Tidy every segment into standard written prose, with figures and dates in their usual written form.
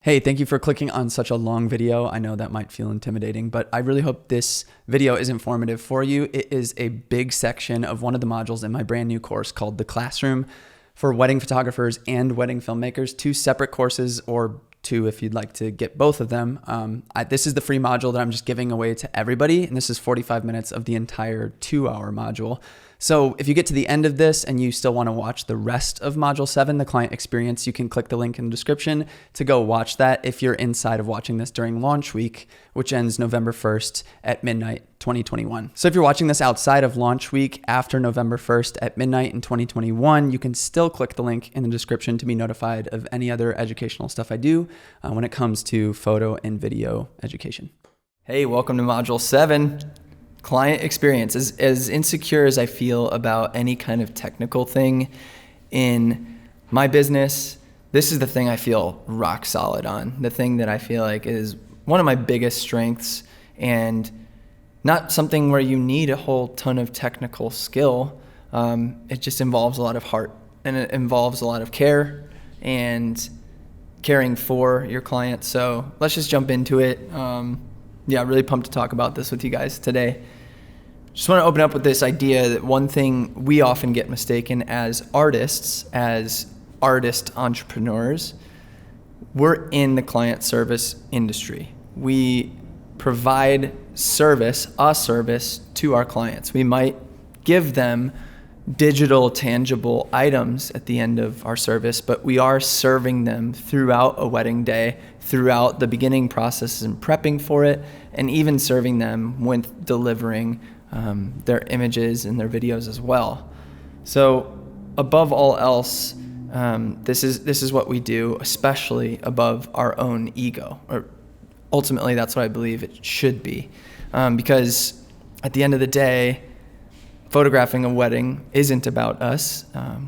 Hey, thank you for clicking on such a long video. I know that might feel intimidating, but I really hope this video is informative for you. It is a big section of one of the modules in my brand new course called The Classroom for wedding photographers and wedding filmmakers, two separate courses, or two if you'd like to get both of them. This is the free module that I'm just giving away to everybody, and this is 45 minutes of the entire 2-hour module. So if you get to the end of this and you still want to watch the rest of Module 7, the client experience, you can click the link in the description to go watch that if you're inside of watching this during launch week, which ends November 1st at midnight 2021. So if you're watching this outside of launch week after November 1st at midnight in 2021, you can still click the link in the description to be notified of any other educational stuff I do when it comes to photo and video education. Hey, welcome to Module 7. Client experience. As insecure as I feel about any kind of technical thing in my business, this is the thing I feel rock solid on. The thing that I feel like is one of my biggest strengths, and not something where you need a whole ton of technical skill. It just involves a lot of heart, and it involves a lot of care and caring for your clients. So let's just jump into it. Yeah, really pumped to talk about this with you guys today. Just want to open up with this idea that one thing we often get mistaken as artist entrepreneurs, we're in the client service industry. We provide a service to our clients. We might give them digital, tangible items at the end of our service, but we are serving them throughout a wedding day, throughout the beginning process and prepping for it, and even serving them with delivering their images and their videos as well. So above all else, this is what we do, especially above our own ego, or ultimately that's what I believe it should be, because at the end of the day, photographing a wedding isn't about us.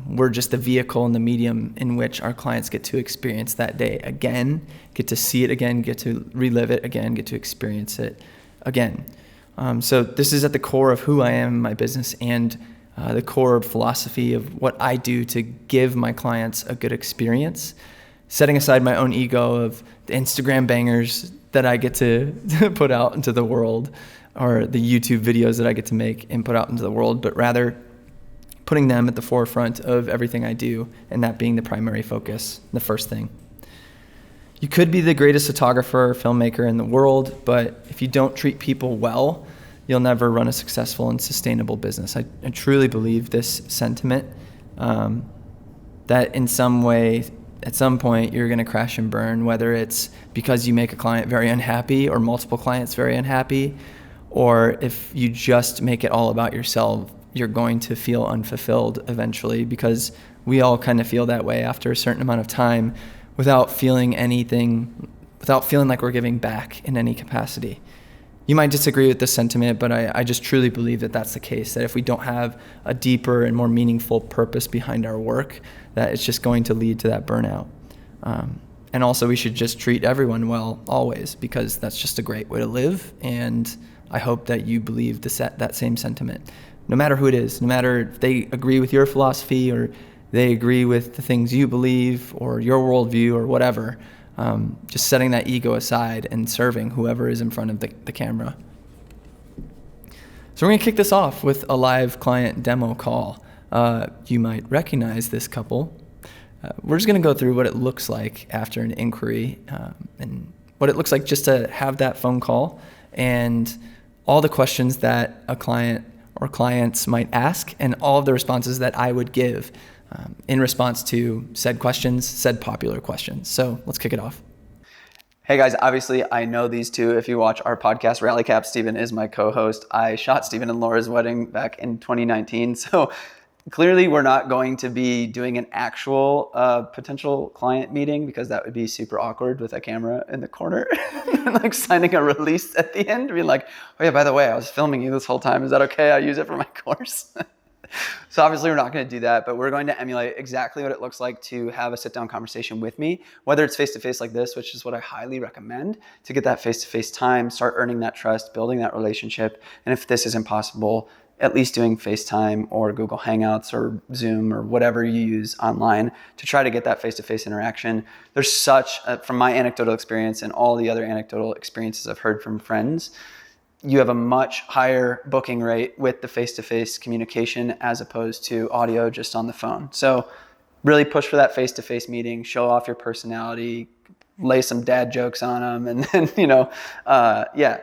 We're just the vehicle and the medium in which our clients get to experience that day again, get to see it again, get to relive it again, get to experience it again. So this is at the core of who I am in my business, and the core philosophy of what I do to give my clients a good experience, setting aside my own ego of the Instagram bangers that I get to put out into the world, or the YouTube videos that I get to make and put out into the world, but rather putting them at the forefront of everything I do, and that being the primary focus, the first thing. You could be the greatest photographer or filmmaker in the world, but if you don't treat people well, you'll never run a successful and sustainable business. I truly believe this sentiment, that in some way, at some point, you're gonna crash and burn, whether it's because you make a client very unhappy or multiple clients very unhappy, or if you just make it all about yourself, you're going to feel unfulfilled eventually, because we all kind of feel that way after a certain amount of time without feeling like we're giving back in any capacity. You might disagree with this sentiment, but I just truly believe that that's the case, that if we don't have a deeper and more meaningful purpose behind our work, that it's just going to lead to that burnout. And also, we should just treat everyone well always, because that's just a great way to live, and I hope that you believe that same sentiment. No matter who it is, no matter if they agree with your philosophy or they agree with the things you believe or your worldview or whatever, just setting that ego aside and serving whoever is in front of the camera. So we're gonna kick this off with a live client demo call. You might recognize this couple. We're just gonna go through what it looks like after an inquiry, and what it looks like just to have that phone call, and all the questions that a client or clients might ask, and all of the responses that I would give in response to said questions, said popular questions. So let's kick it off. Hey guys, obviously I know these two. If you watch our podcast, Rally Cap, Steven is my co-host. I shot Steven and Laura's wedding back in 2019. So clearly we're not going to be doing an actual potential client meeting, because that would be super awkward with a camera in the corner and like signing a release at the end, being like, oh yeah, by the way, I was filming you this whole time. Is that okay? I use it for my course. So obviously we're not going to do that, but we're going to emulate exactly what it looks like to have a sit-down conversation with me, whether it's face-to-face like this, which is what I highly recommend, to get that face-to-face time, start earning that trust, building that relationship. And if this is impossible, at least doing FaceTime or Google Hangouts or Zoom or whatever you use online to try to get that face-to-face interaction. There's such, from my anecdotal experience and all the other anecdotal experiences I've heard from friends, you have a much higher booking rate with the face-to-face communication as opposed to audio just on the phone. So really push for that face-to-face meeting, show off your personality, lay some dad jokes on them, and then,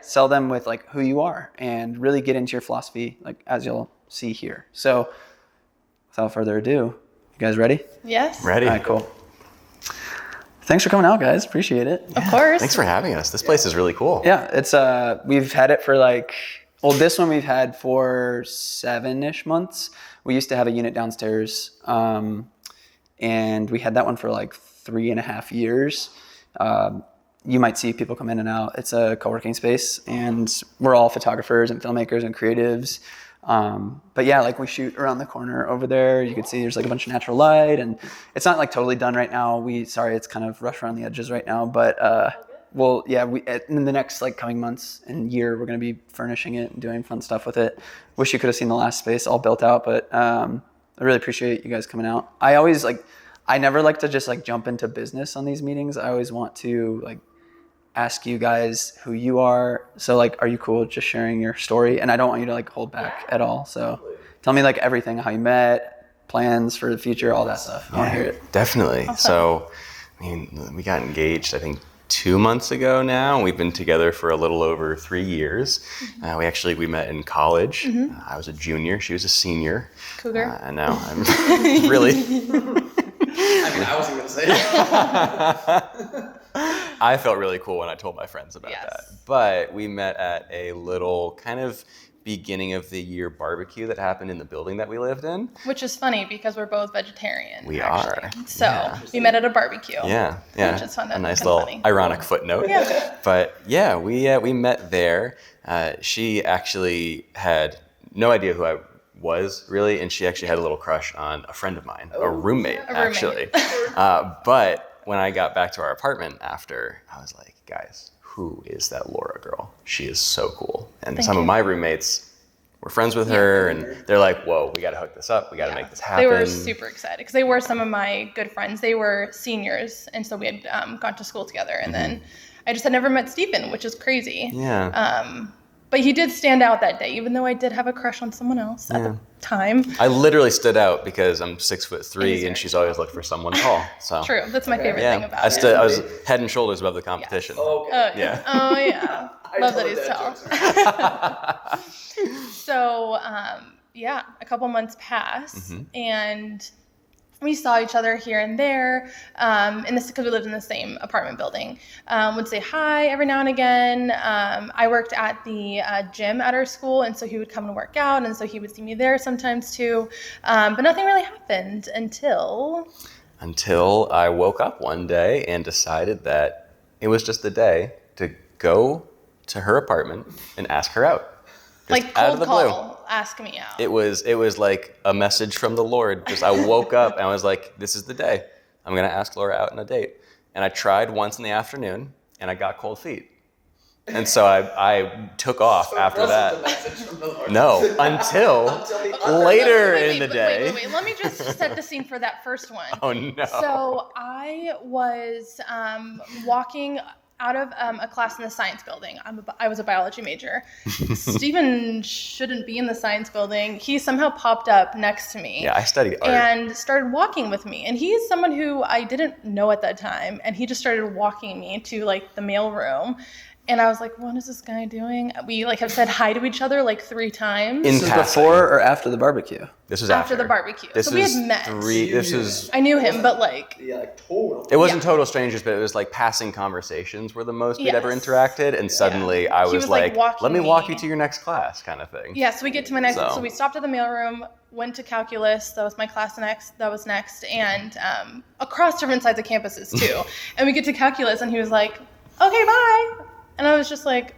sell them with like who you are and really get into your philosophy, like as you'll see here. So without further ado, you guys ready? Yes. Ready. All right, cool. Thanks for coming out, guys. Appreciate it. Of course. Thanks for having us. This place is really cool. Yeah, it's we've had it for this one we've had for 7-ish months. We used to have a unit downstairs, and we had that one for 3.5 years. You might see people come in and out. It's a co-working space, and we're all photographers and filmmakers and creatives. But yeah, we shoot around the corner over there. You can see there's a bunch of natural light, and it's not totally done right now. It's kind of rough around the edges right now, but in the next coming months and year, we're going to be furnishing it and doing fun stuff with it. Wish you could have seen the last space all built out, but I really appreciate you guys coming out. I never like to just jump into business on these meetings. I always want to ask you guys who you are. So are you cool just sharing your story? And I don't want you to hold back at all. So tell me everything, how you met, plans for the future, all that stuff. I want to hear it. Definitely. Awesome. So, we got engaged, I think 2 months ago now. We've been together for a little over 3 years. We met in college. I was a junior. She was a senior. Cougar. And now I'm really... I wasn't going to say that. I felt really cool when I told my friends about Yes. that. But we met at a little kind of beginning of the year barbecue that happened in the building that we lived in. Which is funny because we're both vegetarian. We actually. are. So Yeah. we met at a barbecue. Yeah. Which is fun. A nice kinda little funny. ironic footnote. Yeah. But yeah, we met there. She actually had no idea who I was really, and she actually had a little crush on a friend of mine, a roommate. Actually. But when I got back to our apartment after, I was like, guys, who is that Laura girl? She is so cool. And Thank some you. of my roommates were friends with her, and they're like, whoa, we got to hook this up. We got to make this happen. They were super excited because they were some of my good friends. They were seniors, and so we had gone to school together. And then I just had never met Stephen, which is crazy. Yeah. But he did stand out that day, even though I did have a crush on someone else at the time. I literally stood out because I'm 6'3", Easier. and she's always looked for someone tall. So True. That's my favorite thing about it. I was head and shoulders above the competition. Yeah. Oh, yeah. Love that he's tall. So, a couple months passed, and we saw each other here and there, and this because we lived in the same apartment building. Would say hi every now and again. I worked at the gym at our school, and so he would come and work out, and so he would see me there sometimes too. But nothing really happened until I woke up one day and decided that it was just the day to go to her apartment and ask her out. Just out cold of the call, blue. ask me out. It was like a message from the Lord. Just I woke up and I was like, this is the day. I'm going to ask Laura out on a date. And I tried once in the afternoon, and I got cold feet. And so I took off after that. No, until later in the day. Wait. Let me just set the scene for that first one. Oh, no. So I was walking out of a class in the science building. I was a biology major. Stephen shouldn't be in the science building. He somehow popped up next to me. Yeah, I studied art. And started walking with me. And he's someone who I didn't know at that time. And he just started walking me to the mail room. And I was like, what is this guy doing? We have said hi to each other 3 times. This is before or after the barbecue? This was after the barbecue. So we had met. I knew him, but total. It wasn't total strangers, but it was passing conversations were the most we'd ever interacted. And suddenly I was like, let me walk you to your next class kind of thing. Yeah, so we get to my next, so we stopped at the mailroom, went to calculus, that was my class next, and across different sides of campuses too. And we get to calculus and he was like, okay, bye. And I was just like,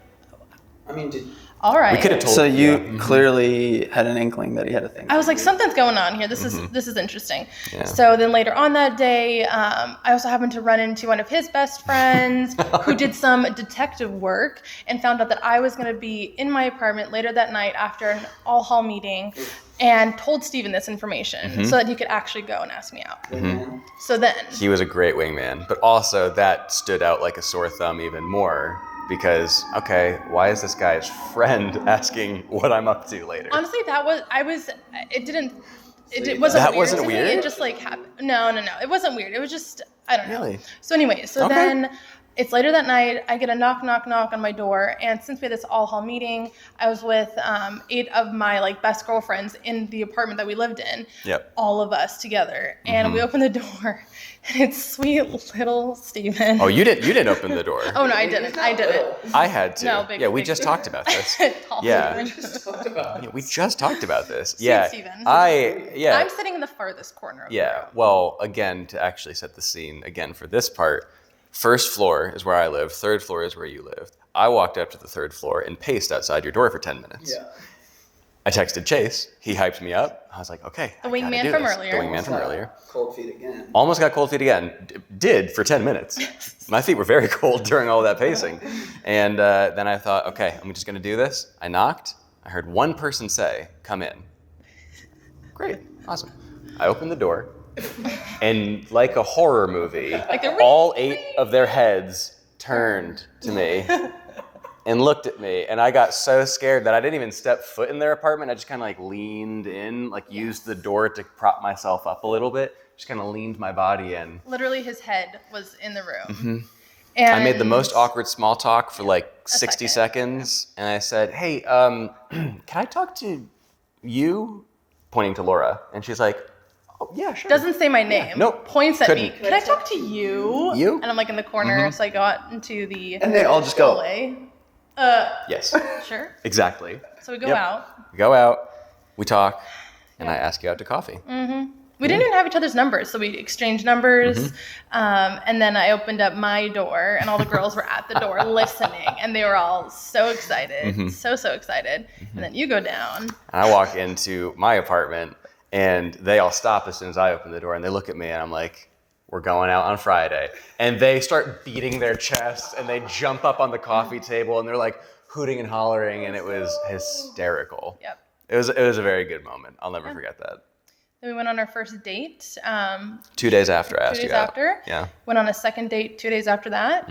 all right. We could have told. So you clearly had an inkling that he had a thing. I was like, something's going on here. This is interesting. Yeah. So then later on that day, I also happened to run into one of his best friends who did some detective work and found out that I was going to be in my apartment later that night after an all-hall meeting, and told Steven this information so that he could actually go and ask me out. So then He was a great wingman, but also that stood out like a sore thumb even more. Because, okay, why is this guy's friend asking what I'm up to later? honestly, it wasn't That weird wasn't to me. weird? It just like happened. No, it wasn't weird. It was just, I don't know. Really? So anyway, Okay. then it's later that night. I get a knock on my door, and since we had this all-hall meeting, I was with 8 of my like best girlfriends in the apartment that we lived in. Yep. All of us together, and we open the door, and it's sweet little Steven. Oh, you didn't open the door. Oh no, I didn't. I had to. No, big, yeah, we big just Steven. talked about this. Tall Yeah. Steven. Yeah, we just talked about this. Sweet Yeah. Steven. Yeah. I'm sitting in the farthest corner of the Yeah. room. Well, again, to actually set the scene again for this part, first floor is where I live. Third floor is where you lived. I walked up to the third floor and paced outside your door for 10 minutes. Yeah. I texted Chase. He hyped me up. I was like, okay. The I gotta wingman do from this. earlier. The wingman from earlier. Cold feet again. Almost got cold feet again. Did for 10 minutes. My feet were very cold during all that pacing. And then I thought, okay, I'm just going to do this. I knocked. I heard one person say, come in. Great. Awesome. I opened the door. And like a horror movie, all 8 of their heads turned to me and looked at me. And I got so scared that I didn't even step foot in their apartment. I just kind of like leaned in, like used the door to prop myself up a little bit. Just kind of leaned my body in. Literally, his head was in the room. And I made the most awkward small talk for like 60 second. seconds. And I said, hey, can I talk to you? Pointing to Laura. And she's like, oh, yeah, sure. Doesn't say my name. Nope. Points at me. Couldn't. Can I talk to you? You? And I'm like in the corner, so I go out into the And they all just go. hallway. Yes, Sure. exactly. So we go Yep. out. We go out, we talk, and I ask you out to coffee. We didn't even have each other's numbers, so we exchanged numbers. And then I opened up my door, and all the girls were at the door listening, and they were all so excited, so excited. And then you go down. And I walk into my apartment, and they all stop as soon as I open the door, and they look at me, and I'm like, we're going out on Friday. And they start beating their chests, and they jump up on the coffee table, and they're like hooting and hollering, and it was hysterical. Yep. It was a very good moment. I'll never forget that. Then we went on our first date. 2 days after I 2 asked days you out. after. Yeah. Went on a second date 2 days after that.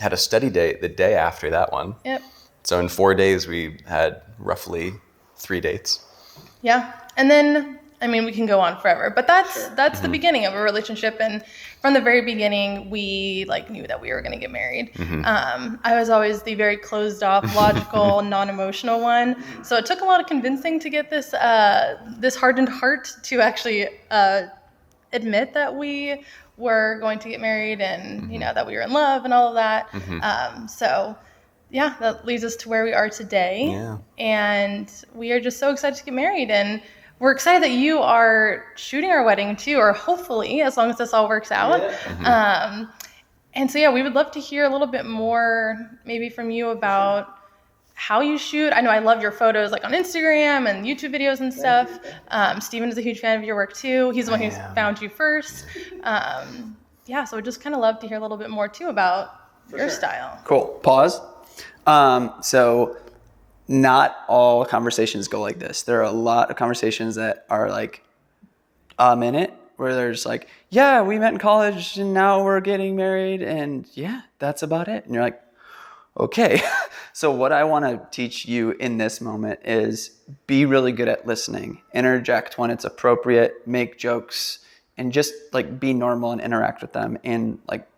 Had a study date the day after that one. Yep. So in 4 days, we had roughly 3 dates. Yeah. And then, I mean, we can go on forever, but that's the beginning of a relationship. And from the very beginning, we like knew that we were going to get married. I was always the very closed off, logical, non-emotional one. So it took a lot of convincing to get this hardened heart to actually admit that we were going to get married and, you know, that we were in love and all of that. So yeah, that leads us to where we are today. Yeah. And we are just so excited to get married. And we're excited that you are shooting our wedding too, or hopefully, as long as this all works out. And so, yeah, we would love to hear a little bit more maybe from you about how you shoot. I know I love your photos like on Instagram and YouTube videos and stuff. Steven is a huge fan of your work too. He's the one who found you first. Yeah, so we'd just kind of love to hear a little bit more too about your style. Cool. Pause. So not all conversations go like this. There are a lot of conversations that are like a minute where there's like, yeah, we met in college and now we're getting married and yeah, that's about it. And you're like, okay. So what I want to teach you in this moment is be really good at listening, interject when it's appropriate, make jokes, and just like be normal and interact with them in like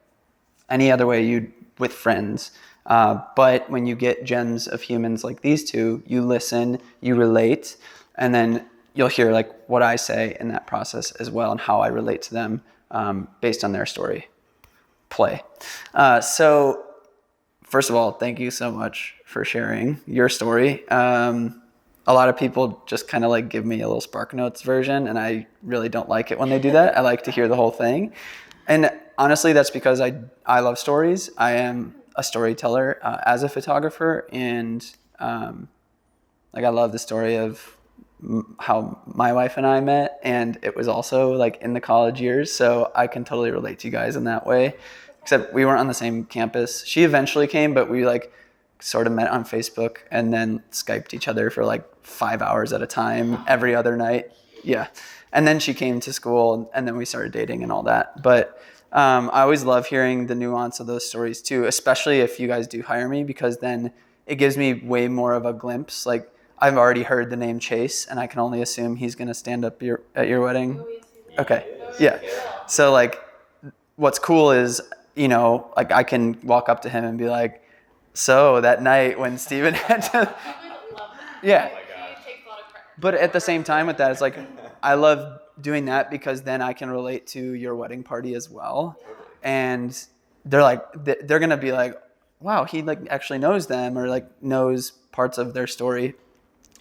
any other way you'd with friends. But when you get gems of humans like these two, you listen, you relate, and then you'll hear like what I say in that process as well and how I relate to them based on their story. Play. So first of all, thank you so much for sharing your story. A lot of people just kind of like give me a little Spark Notes version, and I really don't like it when they do that. I like to hear the whole thing. And honestly, that's because I love stories. I am a storyteller as a photographer, and Like I love the story of how my wife and I met, and it was also like in the college years. So I can totally relate to you guys in that way, except we weren't on the same campus. She eventually came, but we like sort of met on Facebook and then Skyped each other for like 5 hours at a time every other night. Yeah. And then she came to school and then we started dating and all that. But I always love hearing the nuance of those stories too, especially if you guys do hire me, because then it gives me way more of a glimpse. Like I've already heard the name Chase and I can only assume he's going to stand up at your wedding. Okay. Yeah. So like what's cool is, you know, like I can walk up to him and be like, so that night when Steven had to, yeah. But at the same time with that, it's like, I love doing that because then I can relate to your wedding party as well. And they're like, they're going to be like, wow, he like actually knows them or like knows parts of their story.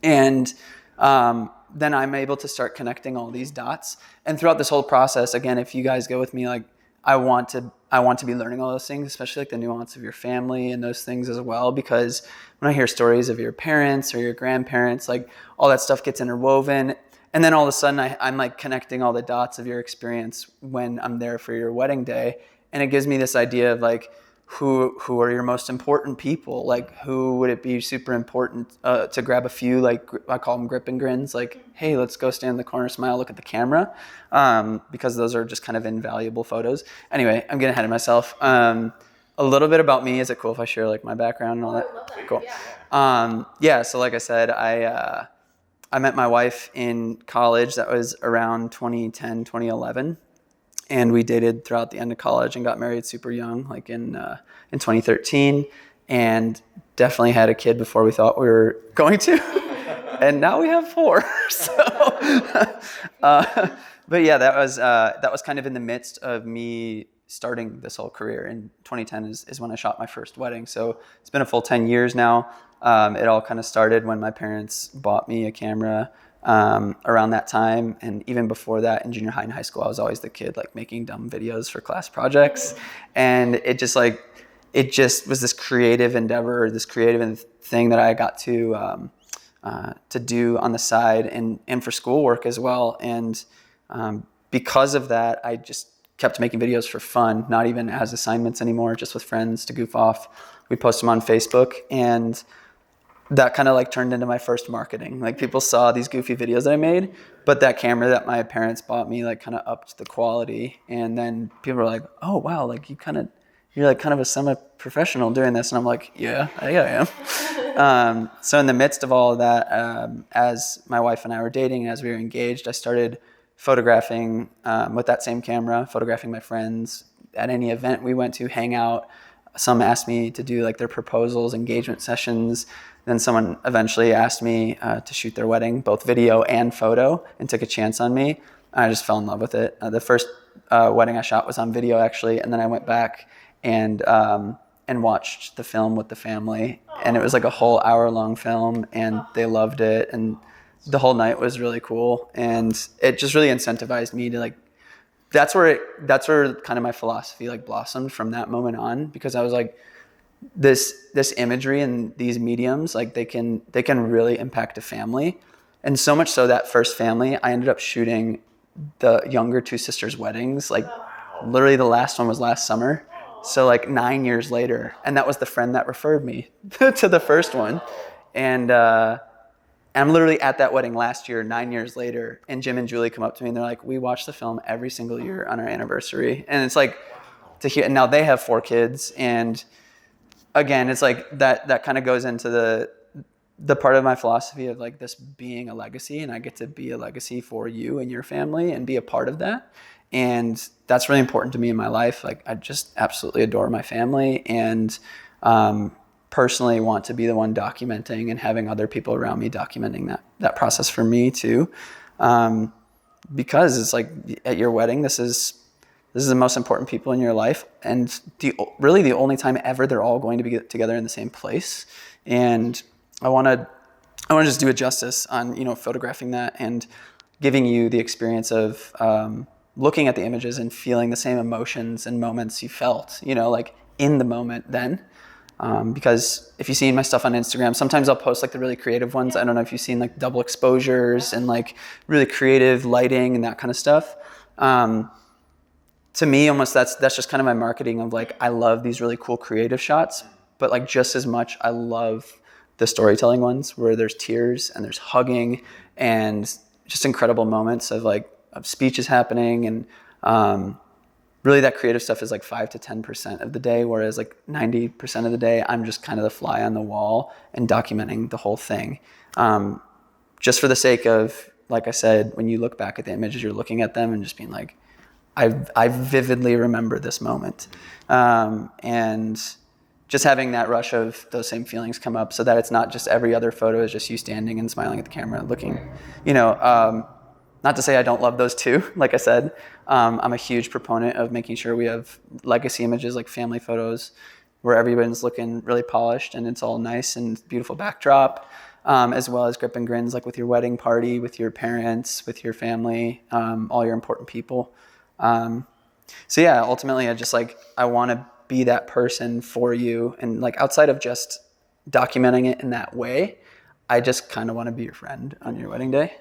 And then I'm able to start connecting all these dots. And throughout this whole process, again, if you guys go with me, like I want to be learning all those things, especially like the nuance of your family and those things as well. Because when I hear stories of your parents or your grandparents, like all that stuff gets interwoven. And then all of a sudden I'm like connecting all the dots of your experience when I'm there for your wedding day. And it gives me this idea of like, who are your most important people? Like who would it be super important to grab a few, like I call them grip and grins, like, hey, let's go stand in the corner, smile, look at the camera, because those are just kind of invaluable photos. Anyway, I'm getting ahead of myself. A little bit about me. Is it cool if I share like my background and all that? Cool. Yeah. So like I said, I met my wife in college. That was around 2010, 2011. And we dated throughout the end of college and got married super young, like in 2013, and definitely had a kid before we thought we were going to. And now we have 4. So, but yeah, that was kind of in the midst of me starting this whole career. In 2010 is when I shot my first wedding. So it's been a full 10 years now. It all kind of started when my parents bought me a camera. Around that time, and even before that in junior high and high school, I was always the kid like making dumb videos for class projects, and it just was this creative endeavor, this creative thing that I got to do on the side and for schoolwork as well. And because of that, I just kept making videos for fun, not even as assignments anymore, just with friends to goof off. We post them on Facebook, and that kind of like turned into my first marketing. Like people saw these goofy videos that I made, but that camera that my parents bought me like kind of upped the quality. And then people were like, oh wow, like you're like kind of a semi-professional doing this. And I'm like, yeah, I am. So in the midst of all of that, as my wife and I were dating, as we were engaged, I started photographing with that same camera, photographing my friends at any event we went to, hang out. Some asked me to do like their proposals, engagement sessions. Then someone eventually asked me to shoot their wedding, both video and photo, and took a chance on me. I just fell in love with it. The first wedding I shot was on video actually, and then I went back and watched the film with the family, and it was like a whole hour-long film, and they loved it, and the whole night was really cool, and it just really incentivized me to like. That's where kind of my philosophy like blossomed from that moment on, because I was like, this imagery and these mediums, like they can really impact a family. And so much so that first family, I ended up shooting the younger 2 sisters' weddings. Like literally the last one was last summer. So like 9 years later, and that was the friend that referred me to the first one. And I'm literally at that wedding last year, 9 years later, and Jim and Julie come up to me and they're like, we watch the film every single year on our anniversary. And it's like to hear, and now they have 4 kids, and again, it's like that kind of goes into the part of my philosophy of like this being a legacy, and I get to be a legacy for you and your family and be a part of that. And that's really important to me in my life. Like I just absolutely adore my family, and personally want to be the one documenting and having other people around me documenting that process for me too. Because it's like at your wedding, this is the most important people in your life, and really the only time ever they're all going to be together in the same place. And I want to just do it justice on, photographing that and giving you the experience of looking at the images and feeling the same emotions and moments you felt, like in the moment then. Because if you've seen my stuff on Instagram, sometimes I'll post like the really creative ones. I don't know if you've seen like double exposures and like really creative lighting and that kind of stuff. To me, almost that's just kind of my marketing of like, I love these really cool creative shots, but like just as much, I love the storytelling ones where there's tears and there's hugging and just incredible moments of like of speeches happening. And really that creative stuff is like 5 to 10% of the day, whereas like 90% of the day, I'm just kind of the fly on the wall and documenting the whole thing. Just for the sake of, like I said, when you look back at the images, you're looking at them and just being like, I vividly remember this moment. And just having that rush of those same feelings come up so that it's not just every other photo is just you standing and smiling at the camera looking, not to say I don't love those too. Like I said, I'm a huge proponent of making sure we have legacy images like family photos where everyone's looking really polished and it's all nice and beautiful backdrop, as well as grip and grins like with your wedding party, with your parents, with your family, all your important people. So yeah, ultimately I want to be that person for you. And like outside of just documenting it in that way, I just kind of want to be your friend on your wedding day.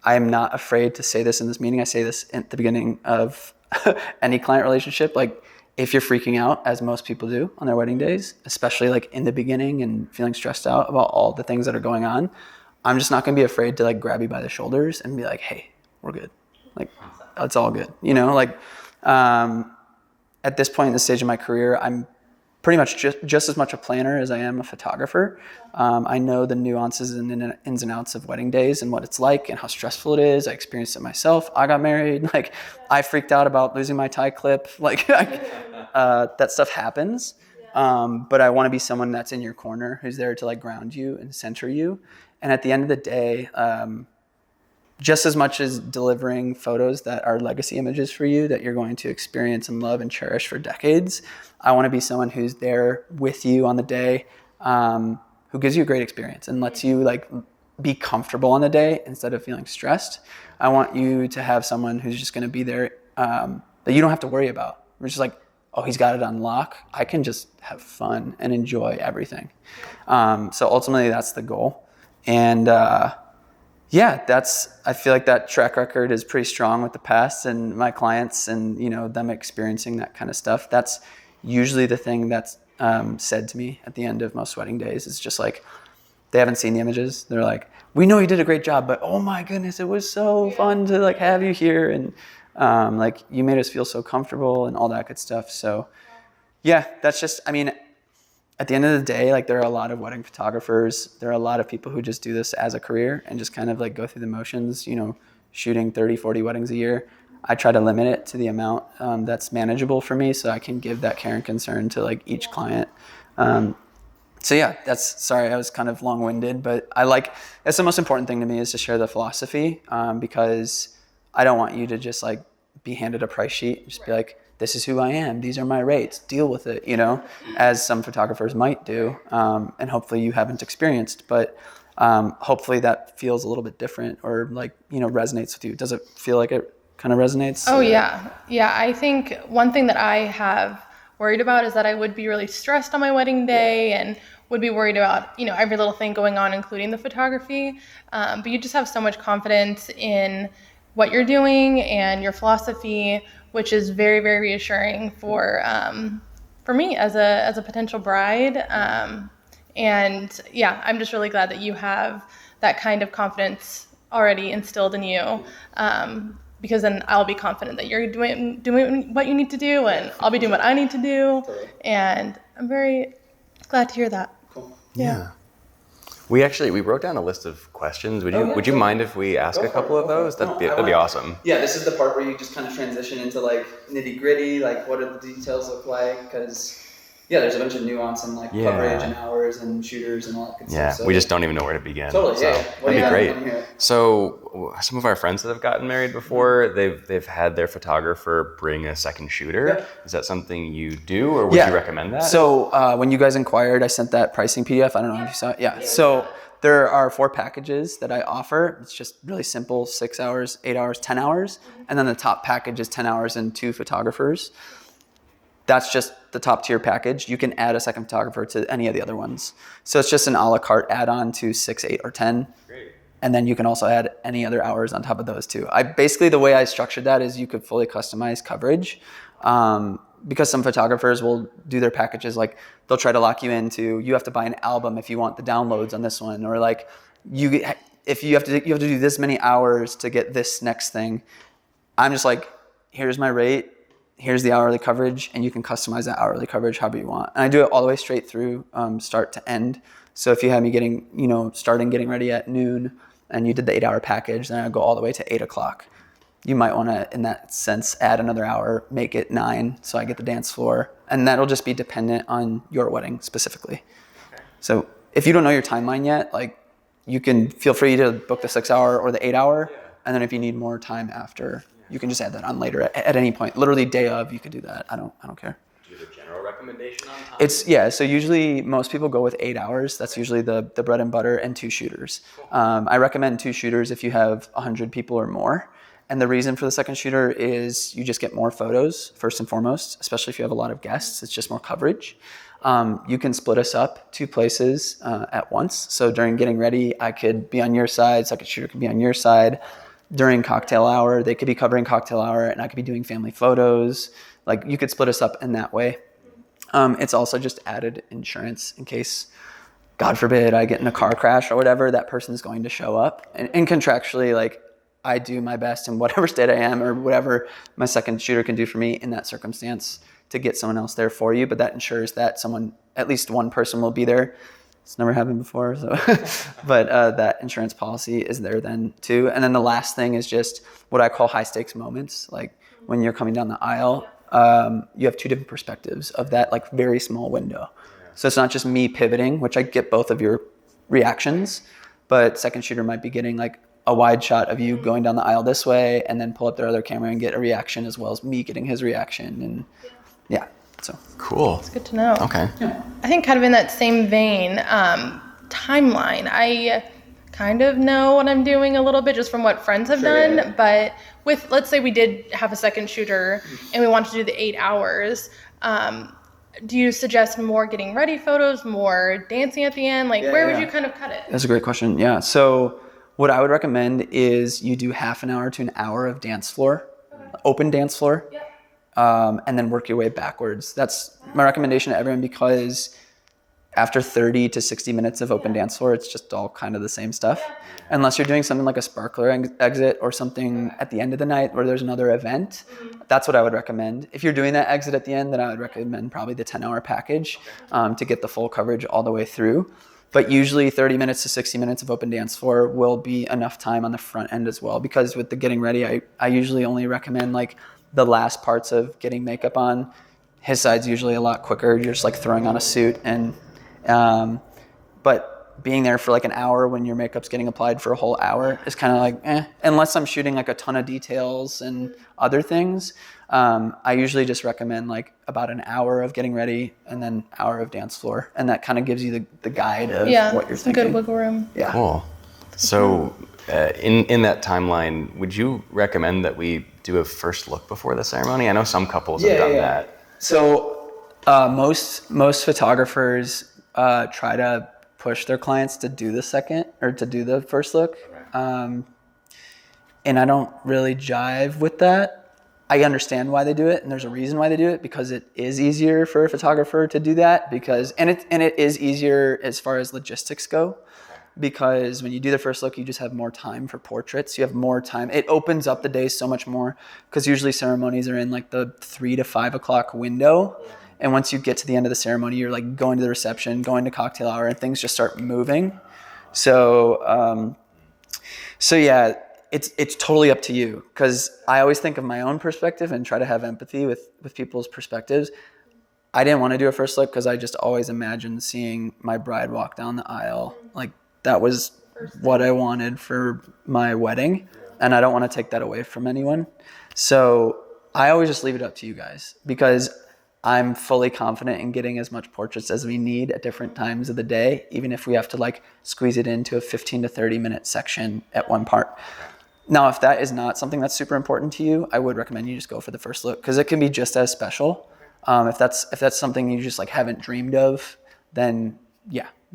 I am not afraid to say this in this meeting. I say this at the beginning of any client relationship. Like if you're freaking out, as most people do on their wedding days, especially like in the beginning and feeling stressed out about all the things that are going on, I'm just not going to be afraid to like grab you by the shoulders and be like, hey, we're good. Like, it's all good. At this point in the stage of my career, I'm pretty much just as much a planner as I am a photographer. I know the nuances and ins and outs of wedding days and what it's like and how stressful it is. I experienced it myself. I got married. Like, I freaked out about losing my tie clip. Like, that stuff happens. But I want to be someone that's in your corner, who's there to like ground you and center you. And at the end of the day, just as much as delivering photos that are legacy images for you that you're going to experience and love and cherish for decades, I want to be someone who's there with you on the day, who gives you a great experience and lets you like be comfortable on the day instead of feeling stressed. I want you to have someone who's just going to be there that you don't have to worry about. We're just like, oh, he's got it on lock. I can just have fun and enjoy everything. So ultimately, that's the goal. And I feel like that track record is pretty strong with the past and my clients and, them experiencing that kind of stuff. That's usually the thing that's said to me at the end of most wedding days. It's just like, they haven't seen the images. They're like, we know you did a great job, but oh my goodness, it was so fun to like have you here. And like you made us feel so comfortable and all that good stuff. So yeah, that's just, at the end of the day, like there are a lot of wedding photographers. There are a lot of people who just do this as a career and just kind of like go through the motions, shooting 30, 40 weddings a year. I try to limit it to the amount that's manageable for me so I can give that care and concern to like each client. So yeah, sorry, I was kind of long-winded, but that's the most important thing to me is to share the philosophy because I don't want you to just like be handed a price sheet, just be like, this is who I am. These are my rates. Deal with it, as some photographers might do. And hopefully you haven't experienced, but hopefully that feels a little bit different or like, resonates with you. Does it feel like it kind of resonates? Oh, yeah. Yeah, I think one thing that I have worried about is that I would be really stressed on my wedding day and would be worried about, every little thing going on, including the photography. But you just have so much confidence in what you're doing and your philosophy, which is very, very reassuring for me as a potential bride. And yeah, I'm just really glad that you have that kind of confidence already instilled in you, because then I'll be confident that you're doing what you need to do, and I'll be doing what I need to do. And I'm very glad to hear that. Cool. Yeah. We wrote down a list of questions. Would you mind if we ask a couple of those? That'd be awesome. Yeah, this is the part where you just kind of transition into like nitty gritty, like what do the details look like? Because there's a bunch of nuance and like coverage and hours and shooters and all that good stuff. So we just don't even know where to begin. Totally, so that'd be great. So some of our friends that have gotten married before, they've had their photographer bring a second shooter. Yeah. Is that something you do, or would you recommend that? So when you guys inquired, I sent that pricing PDF. I don't know if you saw it. Yeah. So there are 4 packages that I offer. It's just really simple: 6 hours, 8 hours, 10 hours, and then the top package is 10 hours and 2 photographers. That's just the top tier package, you can add a second photographer to any of the other ones. So it's just an a la carte add-on to 6, 8, or 10. Great. And then you can also add any other hours on top of those too. Basically the way I structured that is you could fully customize coverage. Because some photographers will do their packages, like they'll try to lock you into, you have to buy an album if you want the downloads on this one, or like if you have to do this many hours to get this next thing. I'm just like, here's my rate, here's the hourly coverage, and you can customize that hourly coverage however you want. And I do it all the way straight through, start to end. So if you have me getting ready at noon and you did the 8-hour package, then I go all the way to 8 o'clock. You might want to, in that sense, add another hour, make it 9, so I get the dance floor. And that'll just be dependent on your wedding specifically. Okay. So if you don't know your timeline yet, like you can feel free to book the 6-hour or the 8-hour. Yeah. And then if you need more time after, you can just add that on later at any point. Literally day of, you could do that. I don't care. Do you have a general recommendation on time? So usually most people go with 8 hours. That's usually the bread and butter, and 2 shooters. I recommend 2 shooters if you have 100 people or more. And the reason for the second shooter is you just get more photos, first and foremost, especially if you have a lot of guests. It's just more coverage. You can split us up 2 places at once. So during getting ready, I could be on your side, second shooter could be on your side. During cocktail hour, they could be covering cocktail hour, and I could be doing family photos. Like you could split us up in that way. It's also just added insurance in case, God forbid, I get in a car crash or whatever, that person is going to show up. And contractually, like, I do my best in whatever state I am or whatever my second shooter can do for me in that circumstance to get someone else there for you. But that ensures that at least one person will be there. It's never happened before. So, but that insurance policy is there then too. And then the last thing is just what I call high stakes moments. Like when you're coming down the aisle, you have 2 different perspectives of that like very small window. So it's not just me pivoting, which I get both of your reactions, but second shooter might be getting like a wide shot of you going down the aisle this way and then pull up their other camera and get a reaction as well as me getting his reaction. And so. Cool. It's good to know. Okay. Yeah. I think kind of in that same vein, timeline. I kind of know what I'm doing a little bit just from what friends have done, yeah. But let's say we did have a second shooter and we wanted to do the 8 hours, do you suggest more getting ready photos, more dancing at the end? Like where would you kind of cut it? That's a great question. Yeah. So what I would recommend is you do half an hour to an hour of dance floor, open dance floor, and then work your way backwards. That's my recommendation to everyone because after 30 to 60 minutes of open dance floor, it's just all kind of the same stuff. Unless you're doing something like a sparkler exit or something at the end of the night where there's another event, that's what I would recommend. If you're doing that exit at the end, then I would recommend probably the 10-hour package to get the full coverage all the way through. But usually 30 minutes to 60 minutes of open dance floor will be enough time on the front end as well. Because with the getting ready, I usually only recommend like the last parts of getting makeup on. His side's usually a lot quicker. You're just like throwing on a suit but being there for like an hour when your makeup's getting applied for a whole hour is kind of like, unless I'm shooting like a ton of details and other things. I usually just recommend like about an hour of getting ready and then hour of dance floor. And that kind of gives you the guide of what you're thinking. Good wiggle room. Yeah. Cool. So in that timeline, would you recommend that we do a first look before the ceremony? I know some couples have done that. So most photographers try to push their clients to do the second or to do the first look. And I don't really jive with that. I understand why they do it, and there's a reason why they do it, because it is easier for a photographer to do that and it is easier as far as logistics go, because when you do the first look, you just have more time for portraits. You have more time. It opens up the day so much more, because usually ceremonies are in like the 3 to 5 o'clock window. And once you get to the end of the ceremony, you're like going to the reception, going to cocktail hour, and things just start moving. So yeah, it's totally up to you, because I always think of my own perspective and try to have empathy with people's perspectives. I didn't want to do a first look because I just always imagined seeing my bride walk down the aisle. Like that was what I wanted for my wedding, and I don't want to take that away from anyone. So I always just leave it up to you guys, because I'm fully confident in getting as much portraits as we need at different times of the day, even if we have to like squeeze it into a 15 to 30 minute section at one part. Now, if that is not something that's super important to you, I would recommend you just go for the first look, because it can be just as special. If that's something you just like haven't dreamed of, then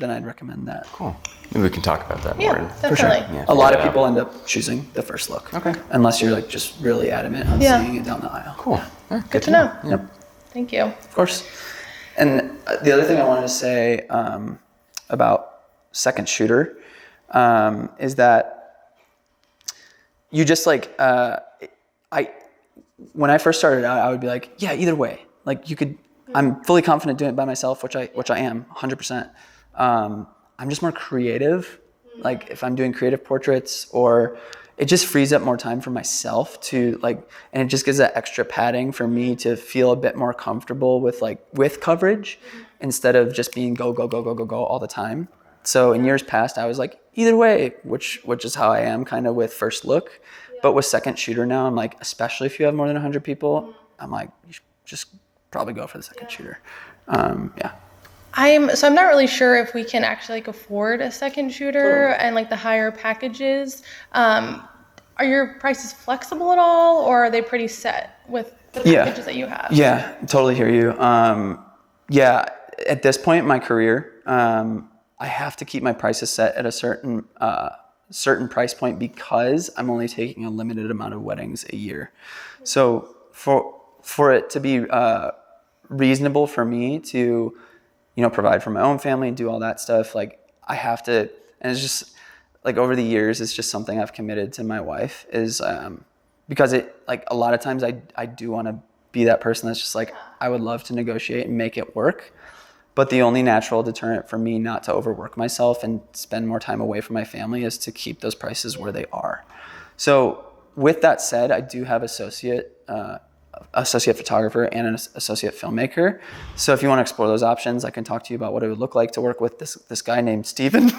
I'd recommend that. Cool. Maybe we can talk about that Yeah, more. definitely. For sure. Yeah, A lot figure of it people out. end up choosing the first look. Okay. Unless you're like just really adamant on Yeah. seeing it down the aisle. Cool. Yeah, Good to know. Yep. Thank you. Of course. And the other thing I wanted to say about second shooter is that you just like when I first started out, I would be like, yeah, either way, like you could. I'm fully confident doing it by myself, which I am 100%. I'm just more creative. Like if I'm doing creative portraits, or it just frees up more time for myself to like, and it just gives that extra padding for me to feel a bit more comfortable with coverage instead of just being go all the time. So in years past, I was like either way, which is how I am kind of with first look. But with second shooter now, I'm like, especially if you have more than 100 people, I'm like, you should just probably go for the second shooter. I'm not really sure if we can actually like afford a second shooter and like the higher packages. Are your prices flexible at all, or are they pretty set with the packages that you have? Yeah, totally hear you. At this point in my career, I have to keep my prices set at a certain price point because I'm only taking a limited amount of weddings a year. So for it to be reasonable for me to, provide for my own family and do all that stuff, like I have to, and it's just like over the years, it's just something I've committed to my wife is because it like a lot of times I do want to be that person that's just like, I would love to negotiate and make it work. But the only natural deterrent for me not to overwork myself and spend more time away from my family is to keep those prices where they are. So with that said, I do have associate photographer and an associate filmmaker. So if you want to explore those options, I can talk to you about what it would look like to work with this guy named Steven.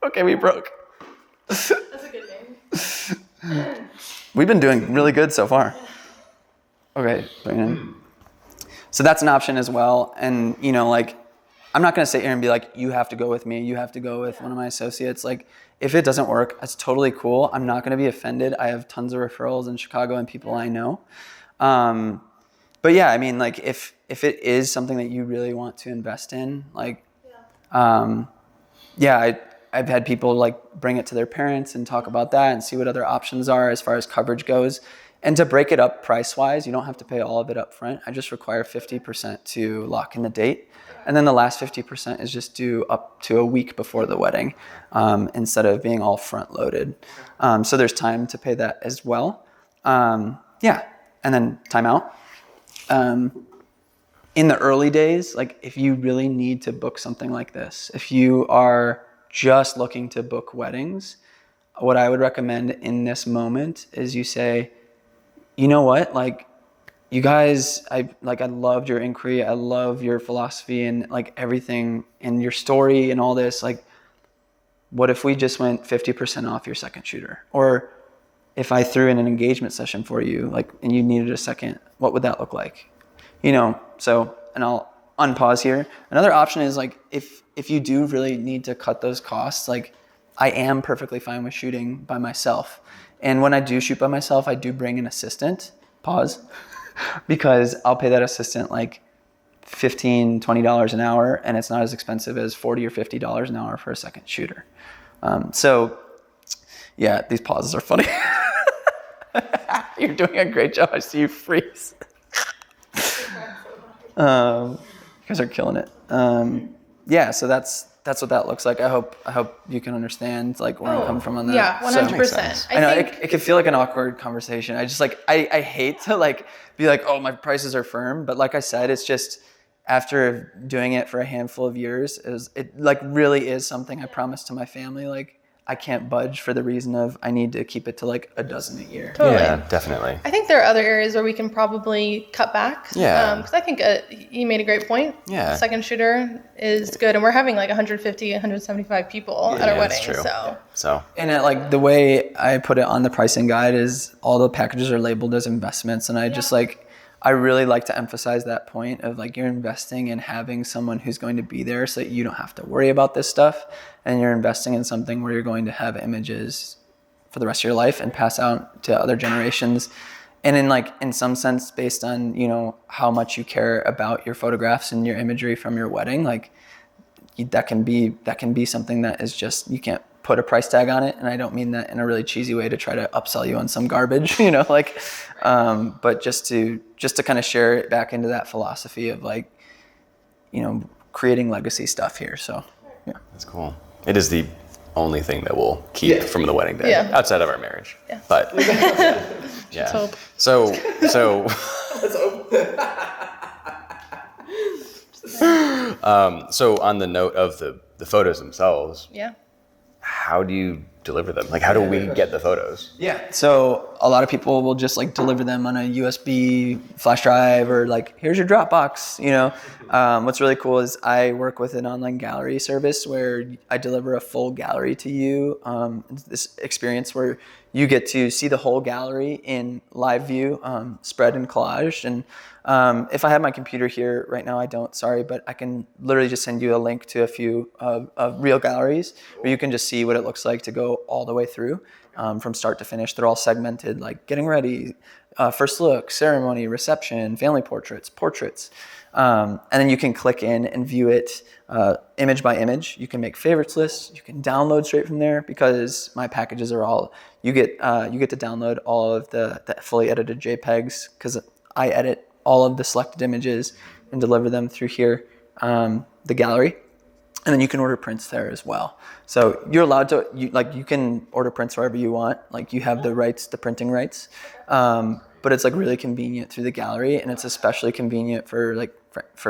Okay, we broke. That's a good name. We've been doing really good so far. Okay, so that's an option as well. And, I'm not going to sit here and be like, you have to go with me. You have to go with one of my associates. Like, if it doesn't work, that's totally cool. I'm not going to be offended. I have tons of referrals in Chicago and people I know. But yeah, I mean, like, if it is something that you really want to invest in, like, I've had people like bring it to their parents and talk about that and see what other options are as far as coverage goes. And to break it up price-wise, you don't have to pay all of it up front. I just require 50% to lock in the date. And then the last 50% is just due up to a week before the wedding instead of being all front-loaded. So there's time to pay that as well. And then time out. In the early days, like if you really need to book something like this, if you are just looking to book weddings, what I would recommend in this moment is you say, you know what, like you guys, I loved your inquiry. I love your philosophy and like everything and your story and all this. Like, what if we just went 50% off your second shooter? Or if I threw in an engagement session for you, like, and you needed a second, what would that look like? So, and I'll unpause here. Another option is like, if you do really need to cut those costs, like I am perfectly fine with shooting by myself. And when I do shoot by myself, I do bring an assistant, because I'll pay that assistant like $15, $20 an hour, and it's not as expensive as $40 or $50 an hour for a second shooter. These pauses are funny. You're doing a great job. I see you freeze. You guys are killing it. So that's what that looks like. I hope you can understand like where I'm coming from on that. Yeah, 100%. I know it can feel like an awkward conversation. I just like I hate to like be like, oh, my prices are firm, but like I said, it's just after doing it for a handful of years, it like really is something I promised to my family. Like I can't budge for the reason of I need to keep it to like a dozen a year. Totally. Yeah, definitely. I think there are other areas where we can probably cut back. Yeah. Because I think you made a great point. Yeah. Second shooter is good. And we're having like 150, 175 people at our wedding. That's true. So. And like the way I put it on the pricing guide is all the packages are labeled as investments. And I just like, I really like to emphasize that point of like you're investing in having someone who's going to be there so that you don't have to worry about this stuff. And you're investing in something where you're going to have images for the rest of your life and pass out to other generations and in some sense, based on, how much you care about your photographs and your imagery from your wedding, like that can be something that is just, you can't put a price tag on it. And I don't mean that in a really cheesy way to try to upsell you on some garbage, but just to kind of share it back into that philosophy of like, creating legacy stuff here. So, yeah. That's cool. It is the only thing that we'll keep from the wedding day outside of our marriage. Yeah. But yeah. Hope. So so on the note of the photos themselves, how do you deliver them? Like, how do we get the photos? Yeah. So a lot of people will just like deliver them on a USB flash drive, or like, here's your Dropbox. What's really cool is I work with an online gallery service where I deliver a full gallery to you. This experience where you get to see the whole gallery in live view, spread and collaged. And if I have my computer here right now, I don't, sorry, but I can literally just send you a link to a few of real galleries where you can just see what it looks like to go all the way through from start to finish. They're all segmented, like getting ready, first look, ceremony, reception, family portraits. And then you can click in and view it image by image. You can make favorites lists. You can download straight from there, because my packages are all, you get to download all of the fully edited JPEGs, because I edit all of the selected images and deliver them through here, the gallery. And then you can order prints there as well. So you're allowed to, you can order prints wherever you want. Like, you have the rights, the printing rights. But it's like really convenient through the gallery, and it's especially convenient for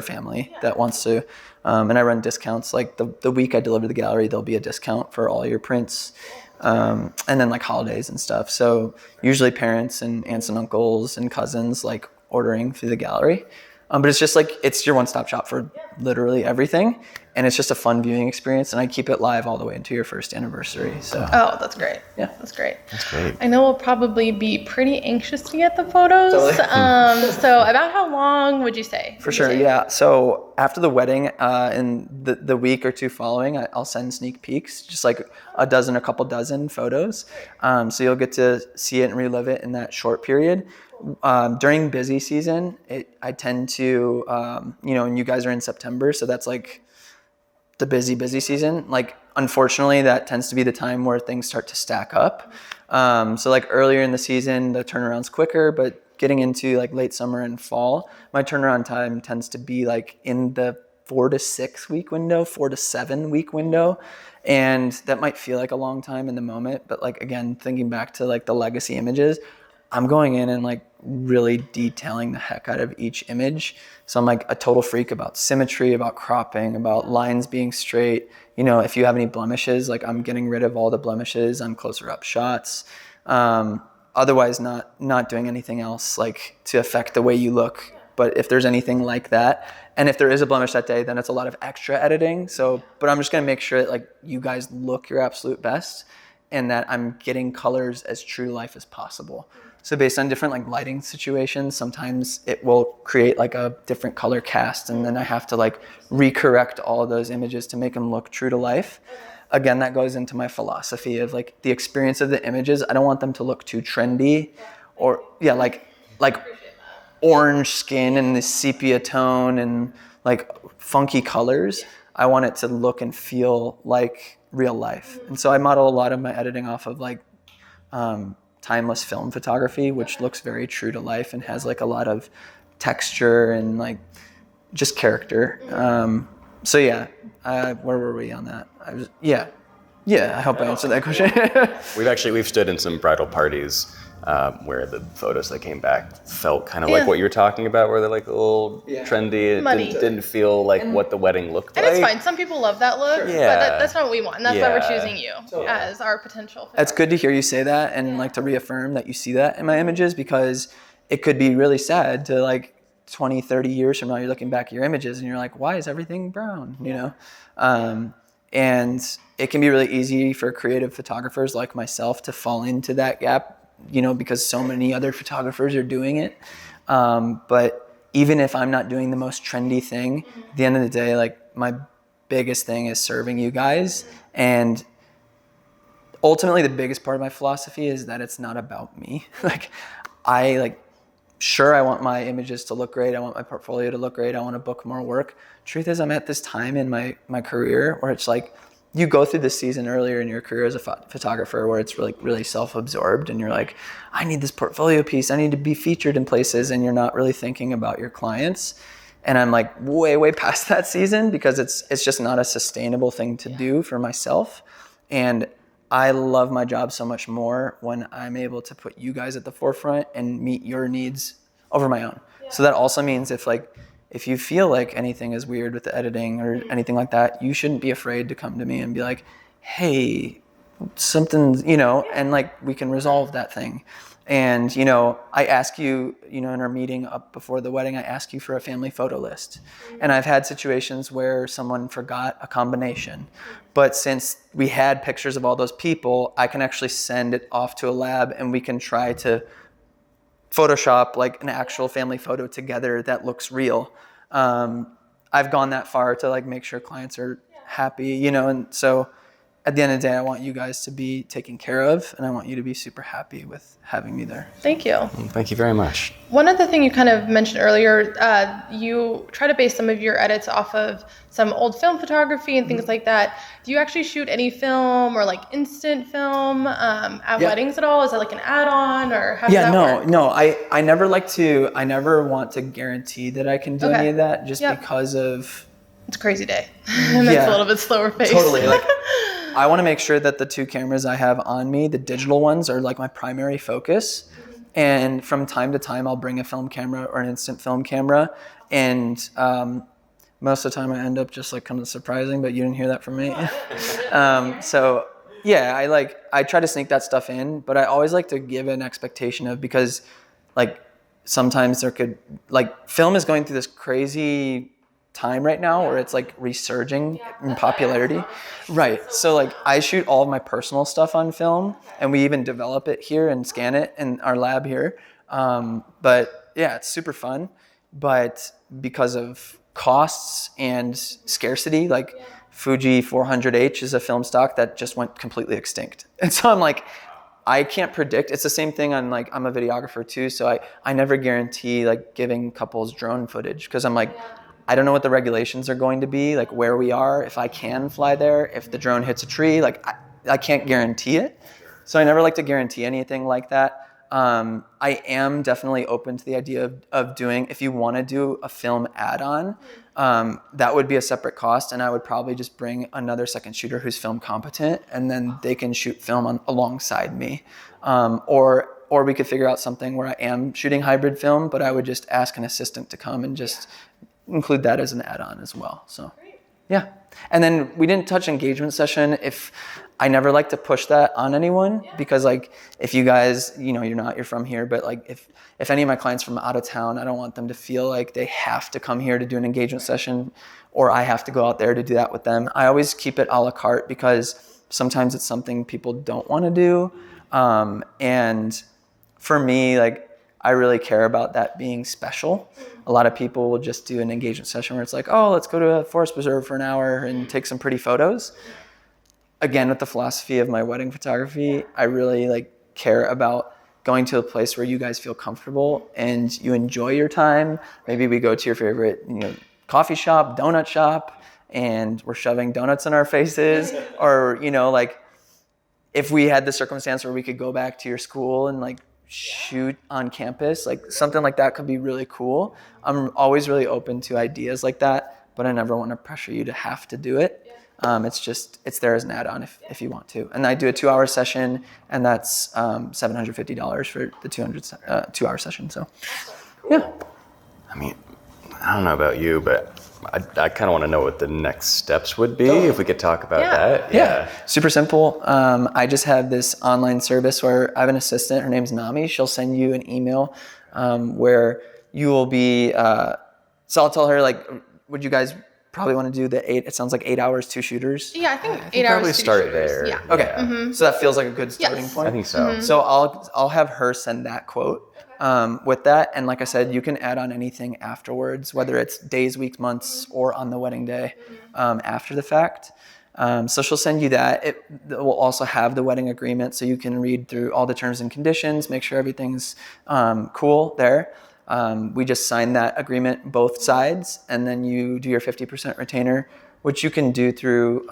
family that wants to. And I run discounts. Like the week I deliver the gallery, there'll be a discount for all your prints. And then like holidays and stuff. So usually parents and aunts and uncles and cousins like ordering through the gallery. But it's just like, it's your one-stop shop for literally everything. And it's just a fun viewing experience. And I keep it live all the way into your first anniversary. So. Oh, that's great. Yeah. That's great. That's great. I know we'll probably be pretty anxious to get the photos. Totally. So about how long would you say? For sure, yeah. So after the wedding, in the week or two following, I'll send sneak peeks, just like a couple dozen photos. So you'll get to see it and relive it in that short period. During busy season, I tend to, and you guys are in September, so that's like the busy season. Like, unfortunately, that tends to be the time where things start to stack up. So like earlier in the season, the turnaround's quicker, but getting into like late summer and fall, my turnaround time tends to be like in the 4 to 6 week window, 4 to 7 week window. And that might feel like a long time in the moment, but like, again, thinking back to like the legacy images, I'm going in and like really detailing the heck out of each image. So I'm like a total freak about symmetry, about cropping, about lines being straight. If you have any blemishes, like I'm getting rid of all the blemishes on closer up shots. Otherwise not doing anything else like to affect the way you look. But if there's anything like that, and if there is a blemish that day, then it's a lot of extra editing. But I'm just gonna make sure that like you guys look your absolute best, and that I'm getting colors as true to life as possible. So based on different like lighting situations, sometimes it will create like a different color cast, and then I have to like recorrect all of those images to make them look true to life. Again, that goes into my philosophy of like the experience of the images. I don't want them to look too trendy, or like orange skin and the sepia tone and like funky colors. I want it to look and feel like real life. And so I model a lot of my editing off of like timeless film photography, which looks very true to life and has like a lot of texture and like just character. Where were we on that? I hope I answered that question. We've stood in some bridal parties where the photos that came back felt kind of like what you were talking about, where they're like a little trendy. It didn't feel like what the wedding looked like. And it's fine. Some people love that look, but that's not what we want. And that's why we're choosing you as our potential photographer. It's good to hear you say that and like to reaffirm that you see that in my images, because it could be really sad to like 20, 30 years from now, you're looking back at your images and you're like, why is everything brown? And it can be really easy for creative photographers like myself to fall into that gap, because so many other photographers are doing it. But even if I'm not doing the most trendy thing, at the end of the day, like my biggest thing is serving you guys. And ultimately the biggest part of my philosophy is that it's not about me. Like I like, sure, I want my images to look great. I want my portfolio to look great. I want to book more work. Truth is, I'm at this time in my career where it's like, you go through this season earlier in your career as a photographer where it's really self-absorbed and you're like, I need this portfolio piece. I need to be featured in places, and you're not really thinking about your clients. And I'm like way past that season because it's just not a sustainable thing to do for myself. And I love my job so much more when I'm able to put you guys at the forefront and meet your needs over my own. Yeah. So that also means if you feel like anything is weird with the editing or anything like that, you shouldn't be afraid to come to me and be like, hey, something's, and like we can resolve that thing. And, I ask you, in our meeting up before the wedding, I ask you for a family photo list. And I've had situations where someone forgot a combination. But since we had pictures of all those people, I can actually send it off to a lab and we can try to Photoshop like an actual family photo together that looks real. I've gone that far to like make sure clients are happy, and so at the end of the day, I want you guys to be taken care of, and I want you to be super happy with having me there. Thank you. Thank you very much. One other thing you kind of mentioned earlier, you try to base some of your edits off of some old film photography and things like that. Do you actually shoot any film or like instant film at weddings at all? Is that like an add-on, or how does that work? No. I never want to guarantee that I can do any of that just because of... It's a crazy day. And it's a little bit slower pace. Totally. Like, I want to make sure that the 2 cameras I have on me, the digital ones, are like my primary focus. And from time to time, I'll bring a film camera or an instant film camera. And most of the time I end up just like kind of surprising, but you didn't hear that from me. So yeah, I try to sneak that stuff in, but I always like to give an expectation of, because like sometimes there could, like, film is going through this crazy time right now where it's like resurging in popularity. Right. So like I shoot all of my personal stuff on film, and we even develop it here and scan it in our lab here. But yeah, it's super fun. But because of costs and scarcity, like Fuji 400H is a film stock that just went completely extinct. And so I'm like, I can't predict. It's the same thing on like, I'm a videographer too. So I never guarantee like giving couples drone footage, because I'm like, I don't know what the regulations are going to be, like where we are, if I can fly there, if the drone hits a tree, like I can't guarantee it. So I never like to guarantee anything like that. I am definitely open to the idea of doing, if you want to do a film add-on, that would be a separate cost, and I would probably just bring another second shooter who's film competent, and then they can shoot film alongside me. Or we could figure out something where I am shooting hybrid film, but I would just ask an assistant to come and just include that as an add-on as well. So yeah. And then we didn't touch engagement session. If I never like to push that on anyone, because like if you guys, you're from here, but like if any of my clients from out of town, I don't want them to feel like they have to come here to do an engagement session, or I have to go out there to do that with them. I always keep it a la carte, because sometimes it's something people don't want to do. And for me, like, I really care about that being special. A lot of people will just do an engagement session where it's like, oh, let's go to a forest preserve for an hour and take some pretty photos. Again, with the philosophy of my wedding photography, I really like care about going to a place where you guys feel comfortable and you enjoy your time. Maybe we go to your favorite, coffee shop, donut shop, and we're shoving donuts in our faces. Or, like if we had the circumstance where we could go back to your school and like shoot on campus, like something like that could be really cool. I'm always really open to ideas like that, but I never want to pressure you to have to do it. It's there as an add-on if you want to. And I do a 2-hour session, and that's $750 for the 2-hour session. So yeah. I mean, I don't know about you, but I kind of want to know what the next steps would be, if we could talk about that. Yeah. Super simple. I just have this online service where I have an assistant. Her name's Nami. She'll send you an email where you will be, so I'll tell her, like, would you guys probably want to do it sounds like 8 hours, 2 shooters? Yeah, I think 8 hours, probably 2 start shooters. there. Yeah. Okay. Mm-hmm. So that feels like a good starting point. I think so. So I'll have her send that quote. With that, and like I said, you can add on anything afterwards, whether it's days, weeks, months, or on the wedding day after the fact. So she'll send you that. It will also have the wedding agreement, so you can read through all the terms and conditions, make sure everything's cool there. We just sign that agreement both sides, and then you do your 50% retainer, which you can do through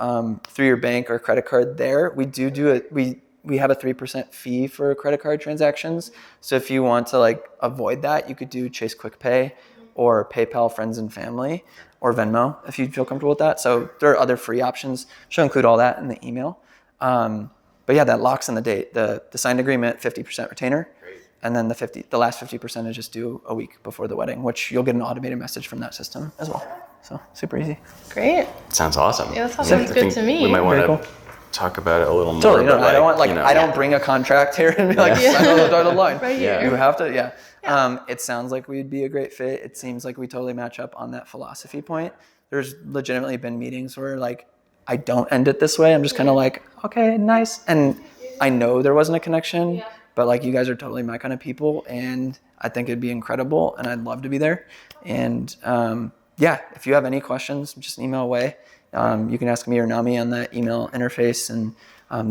your bank or credit card there. We have a 3% fee for credit card transactions. So if you want to like avoid that, you could do Chase Quick Pay or PayPal Friends and Family or Venmo if you feel comfortable with that. So there are other free options. She'll include all that in the email. But yeah, that locks in the date. The signed agreement, 50% retainer. Great. And then the last 50% is just due a week before the wedding, which you'll get an automated message from that system as well. So super easy. Great. Sounds awesome. Yeah, that sounds good to me. We might want Very to cool. talk about it a little more. Totally. No, I don't want I don't Yeah. bring a contract here and be like, sign on the dotted line. Right here. You have to, yeah. It sounds like we'd be a great fit. It seems like we totally match up on that philosophy point. There's legitimately been meetings where like I don't end it this way. I'm just kind of like, okay, nice. And I know there wasn't a connection, but like you guys are totally my kind of people, and I think it'd be incredible, and I'd love to be there. And if you have any questions, just email away. You can ask me or Nami on the email interface and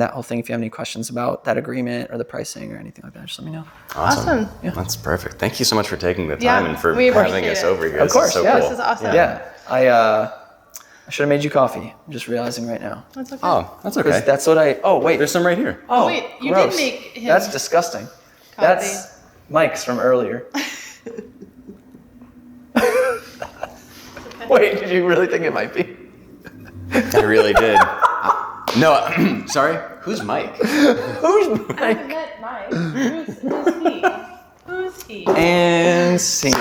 that whole thing. If you have any questions about that agreement or the pricing or anything like that, just let me know. Awesome. Yeah. That's perfect. Thank you so much for taking the time and for we having appreciate us it. over here. Of course, This is so yeah. cool. This is awesome. Yeah, I should have made you coffee. I'm just realizing right now. That's okay. Oh, that's 'Cause okay. that's what wait. There's some right here. Oh, wait, you gross. did make him That's disgusting. coffee. That's Mike's from earlier. Wait, did you really think it might be? I really did. No, sorry. Who's Mike? Who's I Mike? haven't met Mike. Who's he? Who's he? And scene.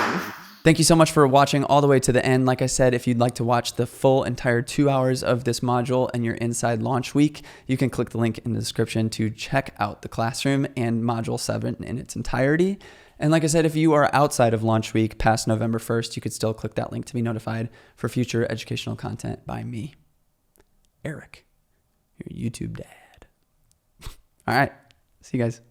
Thank you so much for watching all the way to the end. Like I said, if you'd like to watch the full entire 2 hours of this module and you're inside launch week, you can click the link in the description to check out the classroom and module 7 in its entirety. And like I said, if you are outside of launch week past November 1st, you could still click that link to be notified for future educational content by me, Eric, your YouTube dad. All right. See you guys.